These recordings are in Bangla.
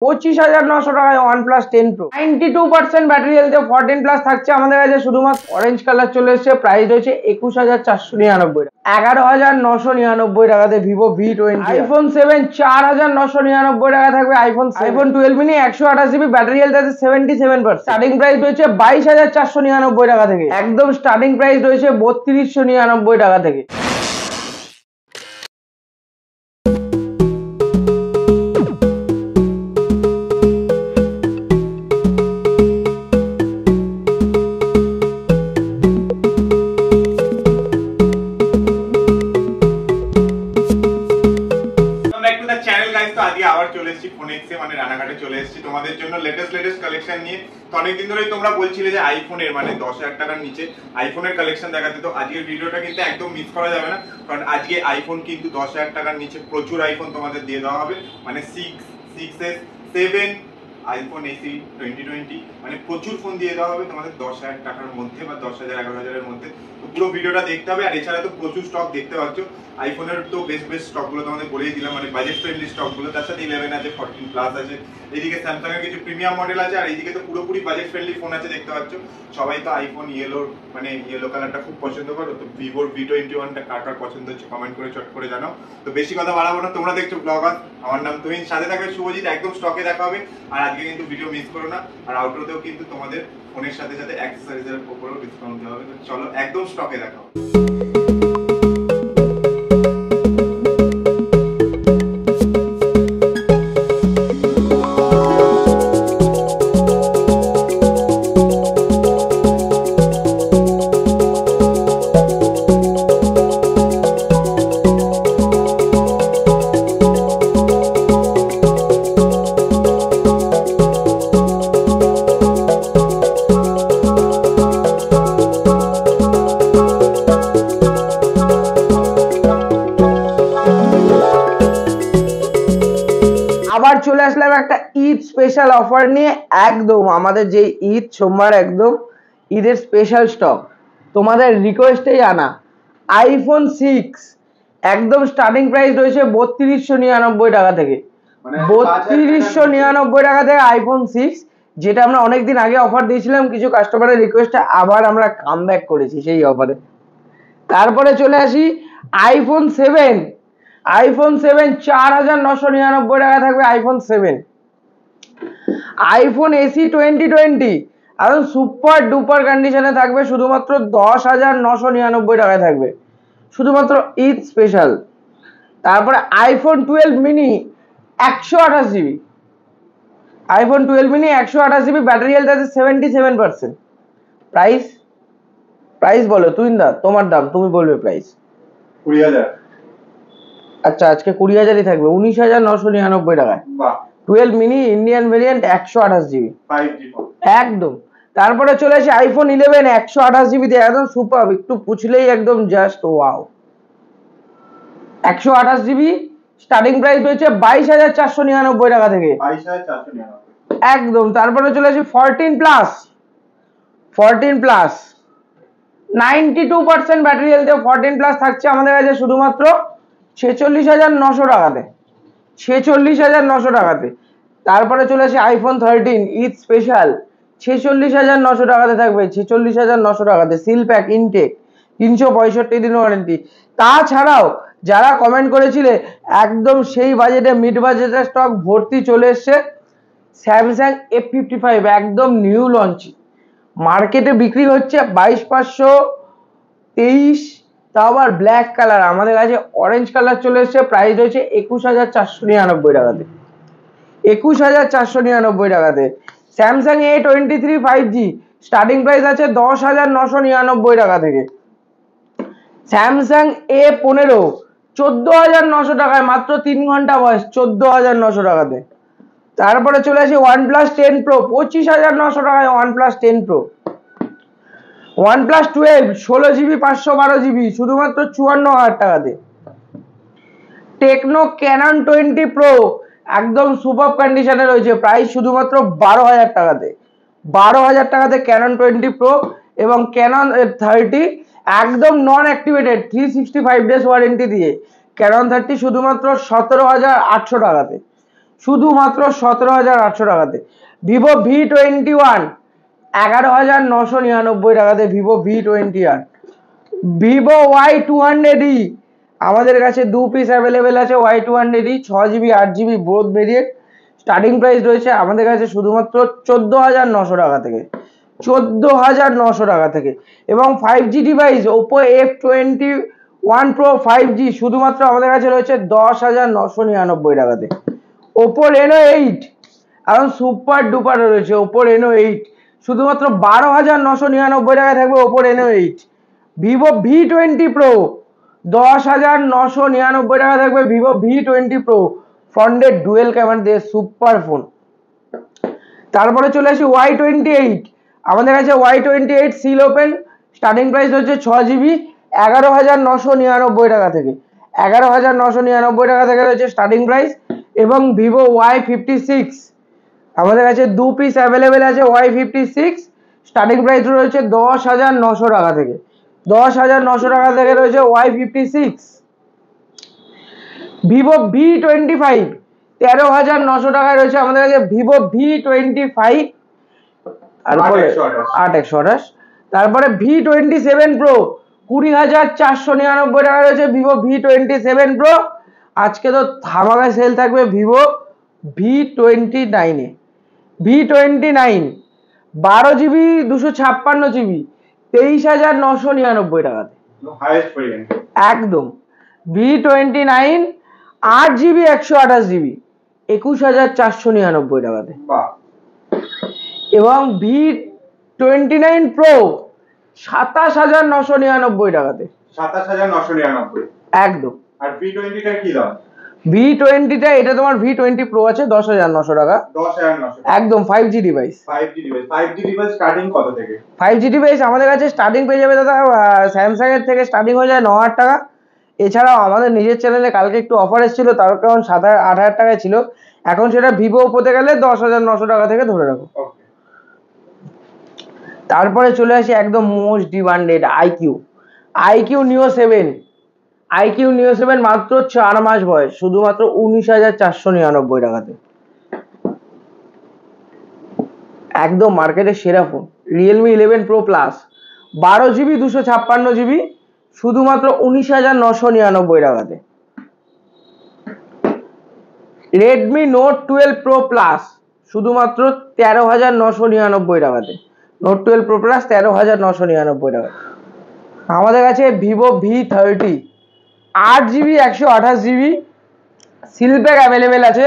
25,900 টাকায় OnePlus 10 Pro 92% ব্যাটারি হেলথে 14 প্লাস থাকছে আমাদের কাছে। শুধুমাত্র অরেঞ্জ কালার চলে এসেছে, প্রাইস রয়েছে 21,499 টাকা। 11,999 টাকাতে ভিভো V20। আইফোন 7 4,999 টাকা থাকবে। IPhone 12 mini 128GB battery health আছে 77%। স্টার্টিং প্রাইস রয়েছে 22,499 টাকা থেকে। একদম স্টার্টিং প্রাইস রয়েছে 3299 টাকা থেকে। মানে রানাঘাটে চলে এসেছি তোমাদের জন্য লেটেস্ট কালেকশন নিয়ে। তো অনেকদিন ধরেই তোমরা বলছিলে যে আইফোনের মানে 10,000 টাকার নিচে আইফোনের কালেকশন দেখাতে। তো আজকের ভিডিওটা কিন্তু একদম মিস করা যাবে না, কারণ আজকে আইফোন কিন্তু 10,000 টাকার নিচে প্রচুর আইফোন তোমাদের দিয়ে দেওয়া হবে। মানে 6s 7 আইফোন এসি 2020 মানে প্রচুর ফোন দিয়ে দেওয়া হবে তোমাদের 10,000 টাকার মধ্যে বা 10,000 11,000 এর মধ্যে। তো পুরো ভিডিওটা দেখতে হবে। আর এছাড়া তো প্রচুর স্টক দেখতে পাচ্ছ আইফোনের, তো বেস্ট স্টকগুলো তোমাদের বলেই দিলাম, মানে বাজেট ফ্রেন্ডলি স্টকগুলো। তার সাথে 11 আছে, 14 প্লাস আছে, এদিকে স্যামসাং এর কিছু প্রিমিয়াম মডেল আছে, আর এইদিকে তো পুরোপুরি বাজেট ফ্রেন্ডলি ফোন আছে দেখতে পাচ্ছ। সবাই তো আইফোন ইয়েলো কালারটা খুব পছন্দ করো। তো ভিভোর V21টা কার পছন্দ হচ্ছে কমেন্ট করে চট করে জানাও। তো বেশি কথা বাড়াবো না, তোমরা দেখছো ব্লগার, আমার নাম তুহিন, সাথে থাকবে শুভজিৎ। একদম স্টকে দেখা হবে। আর আজকে কিন্তু ভিডিও মিস করো না। আর আউটরোতেও কিন্তু তোমাদের ফোনের সাথে সাথে অ্যাক্সেসরিজের উপরেও ডিসকাউন্ট দেওয়া হবে। তো চলো একদম স্টকে দেখা হবে। আবার চলে আসলাম একটা ঈদ স্পেশাল অফার নিয়ে। একদম আমাদের যে ঈদ সোমবার একদম ঈদের স্পেশাল স্টক তোমাদের রিকোয়েস্টেই আনা। আইফোন 6 একদম স্টার্টিং প্রাইস রয়েছে 3299 টাকা থেকে। 3299 টাকা থেকে আইফোন 6, যেটা আমরা অনেকদিন আগে অফার দিয়েছিলাম, কিছু কাস্টমারের রিকোয়েস্টে আবার আমরা কামব্যাক করেছি সেই অফারে। তারপরে চলে আসি আইফোন 7। আইফোন 7 4,999 টাকা থাকবে। আইফোন 7 আইফোন এসি 2020 একদম সুপার ডুপার কন্ডিশনে থাকবে, শুধুমাত্র 10,999 টাকায় থাকবে, শুধুমাত্র ঈদ স্পেশাল। তারপরে iPhone 12 mini 128GB। IPhone 12 mini 128GB battery health আছে 77%। প্রাইস বলো তুই দা, তোমার দাম তুমি বলবে। প্রাইস 20,000। আচ্ছা, আজকে 20,000ই থাকবে, 19,999 টাকায়। 12 mini Indian variant 128GB 5G একদম। তারপরে চলে আসে আইফোন 11 128GB দিয়ে একদম সুপার, একটু পুছলেই একদম just wow. 128GB starting price রয়েছে 22,499 টাকা থেকে। 22,499 একদম। তারপরে চলে আসি 14 প্লাস 92% ব্যাটারি হেলথে 14 প্লাস থাকছে আমাদের কাছে শুধুমাত্র 46,900 টাকাতে। 46,900 টাকাতে। তারপরে চলে আসে আইফোন 13 ঈদ স্পেশাল 46,900 টাকাতে থাকবে। 46,900 টাকাতে সিল প্যাক ইনটেক 365 দিন ওয়ারেন্টি। তাছাড়াও যারা কমেন্ট করেছিলে একদম সেই বাজেটে মিড বাজেটের স্টক ভর্তি চলে এসছে। স্যামসাং F55 একদম নিউ লঞ্চ, মার্কেটে বিক্রি হচ্ছে 22,523, তাও আবার ব্ল্যাক কালার। আমাদের কাছে অরেঞ্জ কালার চলে এসছে, প্রাইস রয়েছে 21,499 টাকাতে। 21,499 টাকাতে Samsung A23 5G starting price আছে 10,999 টাকা থেকে। স্যামসাং A15 14,900 টাকায়, মাত্র 3 ঘন্টা বয়স, 14,900 টাকাতে। তারপরে চলে আসি OnePlus 10 Pro 25,900 টাকায়। OnePlus 10 Pro OnePlus 12 16GB 512GB শুধুমাত্র 54,000 টাকাতে। টেকনো ক্যানন 20 Pro একদম সুপার কন্ডিশনে রয়েছে, প্রাইস শুধুমাত্র 12,000 টাকাতে। 12,000 টাকাতে ক্যানন 20 Pro এবং ক্যানন 30 একদম নন অ্যাক্টিভেটেড 365 ডেজ ওয়ারেন্টি দিয়ে ক্যানন 30 শুধুমাত্র 17,800 টাকাতে। শুধুমাত্র 17,800 টাকাতে। ভিভো V21 11,999 টাকাতে ভিভো V21। ভিভো Y200E আমাদের কাছে 2 পিস অ্যাভেলেবেল আছে। Y200E 6GB 8GB both variant. Starting price রয়েছে আমাদের কাছে শুধুমাত্র 14,900 টাকা থেকে, 14,900 টাকা থেকে। এবং 5G device Oppo F21 Pro 5G শুধুমাত্র আমাদের কাছে রয়েছে 10,999 টাকাতে। ওপো রেনো 8 এখন সুপার ডুপার রয়েছে ওপো রেনো 8 শুধুমাত্র 12,999 টাকায় থাকবে Oppo Reno 8। Vivo V20 Pro 10,999 টাকা থাকবে ভিভো V20 Pro, ফ্রন্টের ডুয়েল ক্যামেরা দিয়ে সুপার ফোন। তারপরে চলে আসি Y28 আমাদের কাছে Y28 seal open, starting price হচ্ছে 6GB 11,999 টাকা থেকে, 11,999 টাকা থেকে রয়েছে স্টার্টিং প্রাইস। এবং ভিভো Y56 আমাদের কাছে 2 পিস অ্যাভেলেবেল আছে। Y56 স্টার্টিং প্রাইস রয়েছে 10,900 টাকা থেকে, 10,900 টাকা থেকে রয়েছে Y56। ভিভো V25 13,900 টাকায় রয়েছে আমাদের কাছে ভিভো V25। তারপরে 8,128। তারপরে V27 Pro 20,499 টাকা রয়েছে ভিভো V27 Pro। আজকে তো ধামাকা সেল থাকবে ভিভো V29 এ। V29 12GB 256GB 23,999 টাকাতে একদম। V29 8GB 128GB 21,499 টাকাতে। এবং V29 Pro 27,999 টাকাতে, 27,999 একদম। আর V20 টা কি দাম? V20 টা এটা তোমার V20 Pro আছে 10,900 টাকা, 10,900 একদম 5G device. 5G device starting কত থেকে? 5G ডিভাইস আমাদের কাছে স্টার্টিং পেয়ে যাবে দাদা স্যামসাং এর থেকে স্টার্টিং হয়ে যায় 9,000 টাকা। এছাড়াও আমাদের নিজের চ্যানেলে কালকে একটু অফার এসেছিল, তার কারণ 8,000 টাকায় ছিল, এখন সেটা ভিভো ওপোতে গেলে 10,900 টাকা থেকে ধরে রাখো। তারপরে চলে আসি একদম মোস্ট ডিমান্ডেড আইকিউ নিও 7। আইকিউ নিও 7 মাত্র 4 মাস বয়স, শুধুমাত্র 19,499 টাকাতে। একদম মার্কেটের সেরা phone. Realme 11 Pro Plus 12GB 256GB শুধুমাত্র 19,999 টাকাতে। রেডমি নোট 12 Pro Plus শুধুমাত্র 13,999 টাকাতে। নোট 12 Pro Plus 13,999 টাকা। আমাদের কাছে Vivo V30 8GB 128GB seal pack available আছে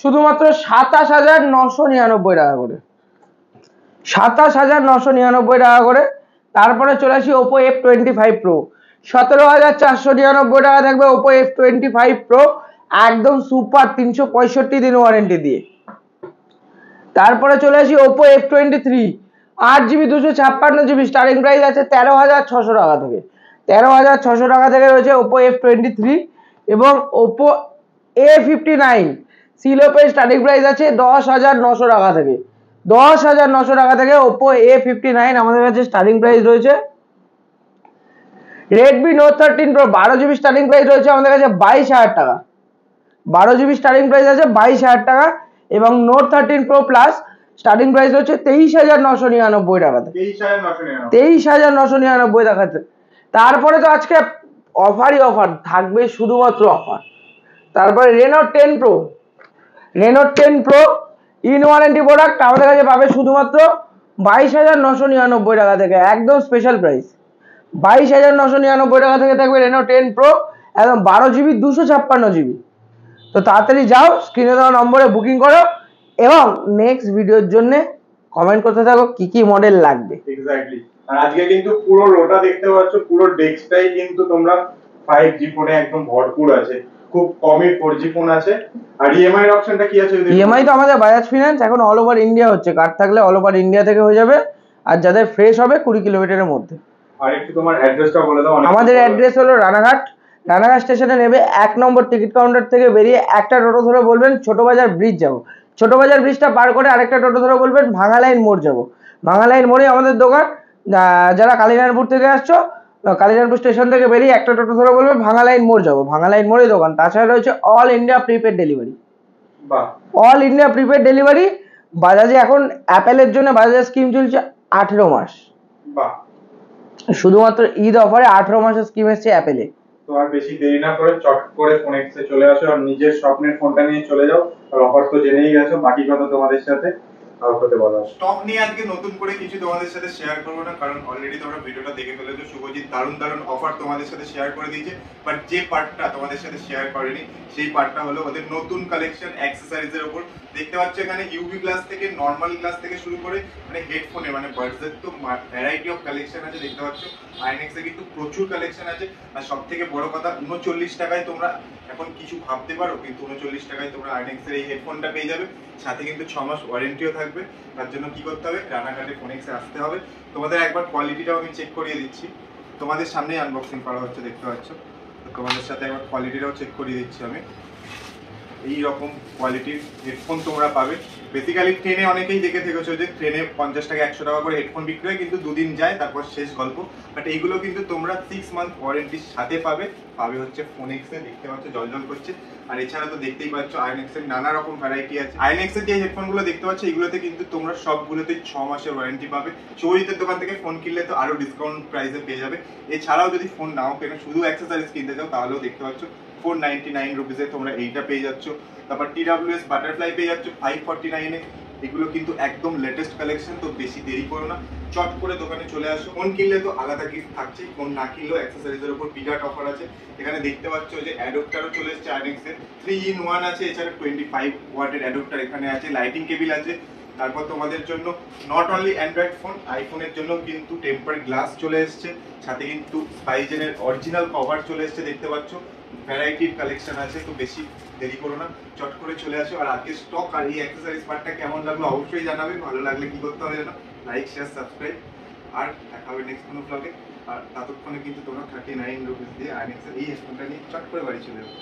শুধুমাত্র 27,999 টাকা করে, 27,999 টাকা করে। তারপরে চলে আসি ওপো F25 Pro 17,499 টাকা থাকবে ওপো F25 Pro, একদম সুপার 365 দিন ওয়ারেন্টি দিয়ে। তারপরে চলে আসি Oppo F23 8GB 256GB starting price আছে 13,600 টাকা থেকে, 13,600 টাকা থেকে রয়েছে ওপো F23। এবং ওপো A59 সিলোপে স্টার্টিং প্রাইস আছে 10,900 টাকা থেকে, 10,900 টাকা থেকে ওপো A59 আমাদের কাছে স্টার্টিং প্রাইস রয়েছে। Redmi note 13 Pro 12GB starting price রয়েছে আমাদের কাছে 22,000 টাকা, 12GB স্টার্টিং প্রাইস আছে 22,000 টাকা। এবং note 13 Pro Plus starting price হচ্ছে 23,999 টাকাতে, 23,999 টাকাতে। তারপরে তো আজকে অফারই অফার থাকবে, শুধুমাত্র অফার। তারপরে Reno 10 Pro, Reno 10 Pro in warranty product আমাদের কাছে পাবে শুধুমাত্র 22,999 টাকা থেকে, একদম স্পেশাল প্রাইস। 22,999 টাকা থেকে থাকবে রেনো 10 Pro, একদম 12GB 256GB। তো তাড়াতাড়ি যাও, স্ক্রিনে দেওয়া নম্বরে বুকিং করো এবং নেক্সট ভিডিওর জন্য কমেন্ট করতে থাকো কি কি মডেল লাগবে। এক্স্যাক্টলি। আর আজকে কিন্তু পুরো রোটা দেখতে পাচ্ছ, পুরো ডেস্কটাই কিন্তু তোমরা 5G ফোনে একদম ভরপুর আছে, খুব কমই 4G ফোন আছে। আর ইএমআই এর অপশনটা কি আছে? ইএমআই তো আমাদের বাজাজ ফিনান্স এখন অল ওভার ইন্ডিয়া হচ্ছে, কার্ড থাকলে অল ওভার ইন্ডিয়া থেকে হয়ে যাবে, আর যাদের ফ্রেশ হবে 20 কিলোমিটারের মধ্যে। আর একটু তোমার অ্যাড্রেসটা বলে দাও। আমাদের অ্যাড্রেস হলো রানাঘাট স্টেশনে নেবে 1 নম্বর টিকিট কাউন্টার থেকে বেরিয়ে একটা টোটো ধরে বলবেন ছোট বাজার ব্রিজ যাব, ছোট বাজার ব্রিজটা পার করে আরেকটা টোটো ধরে বলবেন ভাঙা লাইন মোড় যাব, ভাঙা লাইন মোড়ে আমাদের দোকান। যারা কালীনারায়ণপুর থেকে আসছো কালীনারায়ণপুর স্টেশন থেকে বেরিয়ে একটা টোটো ধরে বলবেন ভাঙা লাইন মোড় যাবো, ভাঙা লাইন মোড়ে দোকান। তাছাড়া রয়েছে অল ইন্ডিয়া প্রিপেড ডেলিভারি, বাহ, অল ইন্ডিয়া প্রিপেড ডেলিভারি। বাজাজে এখন অ্যাপেলের জন্য বাজাজের স্কিম চলছে 18 মাস, বাহ। শুধুমাত্র ঈদ অফারে 18 মাসের স্কিম এসছে অ্যাপেলে। তো আর বেশি দেরি না করে চট করে ফোনেক্সে চলে আসো আর নিজের স্বপ্নের ফোনটা নিয়ে চলে যাও। আর অফার তো জেনেই গেছো, বাকি কথা তোমাদের সাথে হতে বলা। স্টক নিয়ে আজকে নতুন করে কিছু তোমাদের সাথে শেয়ার করবো না, কারণ অলরেডি তোমরা ভিডিওটা দেখে ফেলেছো। শুভজিৎ দারুণ দারুণ অফার তোমাদের সাথে শেয়ার করে দিয়েছে, বাট যে পার্টটা তোমাদের সাথে শেয়ার করেনি সেই পার্টটা হলো ওদের নতুন কালেকশন অ্যাক্সেসরিজ এর উপর। দেখতে পাচ্ছ এখানে ইউভি গ্লাস থেকে নর্মাল গ্লাস থেকে শুরু করে মানে হেডফোনে মানে বাডসের তো ভ্যারাইটি অফ কালেকশন আছে। দেখতে পাচ্ছ আইনেক্স এ কিন্তু প্রচুর কালেকশন আছে। আর সব থেকে বড় কথা 39 টাকায় তোমরা এখন কিছু ভাবতে পারো, কিন্তু 39 টাকায় তোমরা আইনেক্স এর এই হেডফোনটা পেয়ে যাবে, সাথে কিন্তু 6 মাস ওয়ারেন্টিও থাকবে। তার জন্য কি করতে হবে, রানাঘাটে ফোনেক্সে আসতে হবে। তোমাদের একবার কোয়ালিটিটাও আমি চেক করিয়ে দিচ্ছি, তোমাদের সামনেই আনবক্সিং করা হচ্ছে দেখতে পাচ্ছ। তো তোমাদের সাথে একবার কোয়ালিটিটাও চেক করিয়ে দিচ্ছি আমি। এই রকম কোয়ালিটির হেডফোন তোমরা পাবে। বেসিক্যালি ট্রেনে অনেকেই দেখে থেকেছো যে ট্রেনে 50 টাকা 100 টাকা করে হেডফোন বিক্রি হয়, কিন্তু দুদিন যায় তারপর শেষ গল্প। বাট এইগুলো কিন্তু তোমরা 6 মান্থ ওয়ারেন্টির সাথে পাবে হচ্ছে ফোনেক্সে। দেখতে পাচ্ছ জলজল করছে। আর এছাড়া তো দেখতেই পাচ্ছ আইনেক্স এর নানা রকম ভ্যারাইটি আছে। আইনেক্স এর যে হেডফোন গুলো দেখতে পাচ্ছ এগুলোতে কিন্তু তোমরা সবগুলোতে 6 মাসের ওয়ারেন্টি পাবে। চৌরিতের দোকান থেকে ফোন কিনলে তো আরো ডিসকাউন্ট প্রাইসে পেয়ে যাবে। এছাড়াও যদি ফোন নাও কেনো, শুধু অ্যাক্সেসরিজ কিনতে চাও, তাহলেও দেখতে পাচ্ছ 499 রুপিসে তোমরা এইটা পেয়ে যাচ্ছ। তারপর TWS বাটারফ্লাই পেয়ে যাচ্ছ 549 এ। এগুলো কিন্তু একদম লেটেস্ট কালেকশন। তো বেশি দেরি করো না, চট করে দোকানে চলে আসো। ফোন কিনলে তো আলাদা গিফট থাকছেই, ফোন না কিনলেও অ্যাক্সেসরিজের উপর বিরাট অফার আছে। এখানে দেখতে পাচ্ছ যে অ্যাডাপ্টারও চলে এসেছে আইনেক্স এর, 3-in-1 আছে। এছাড়া 25 ওয়াটের অ্যাডাপ্টার এখানে আছে, লাইটিং কেবিল আছে। তারপর তোমাদের জন্য নট অনলি অ্যান্ড্রয়েড ফোন, আইফোনের জন্য কিন্তু টেম্পার গ্লাস চলে এসেছে, সাথে কিন্তু স্পাইজেনের অরিজিনাল কভার চলে এসেছে। দেখতে পাচ্ছ ভ্যারাইটির কালেকশন আছে। তো বেশি দেরি করো না, চট করে চলে আসো। আর আজকে স্টক আর এই অ্যাক্সেসরিজ পার্টটা কেমন লাগলো অবশ্যই জানাবে। ভালো লাগলে কি করতে হবে জানো, লাইক শেয়ার সাবস্ক্রাইব। আর দেখা হবে নেক্সট কোনো ব্লগে। আর ততক্ষণে কিন্তু তোমরা 39 রুপিস দিয়ে আইনেক্সের এই হেডফোনটা নিয়ে চট করে বাড়ি চলে যাবে।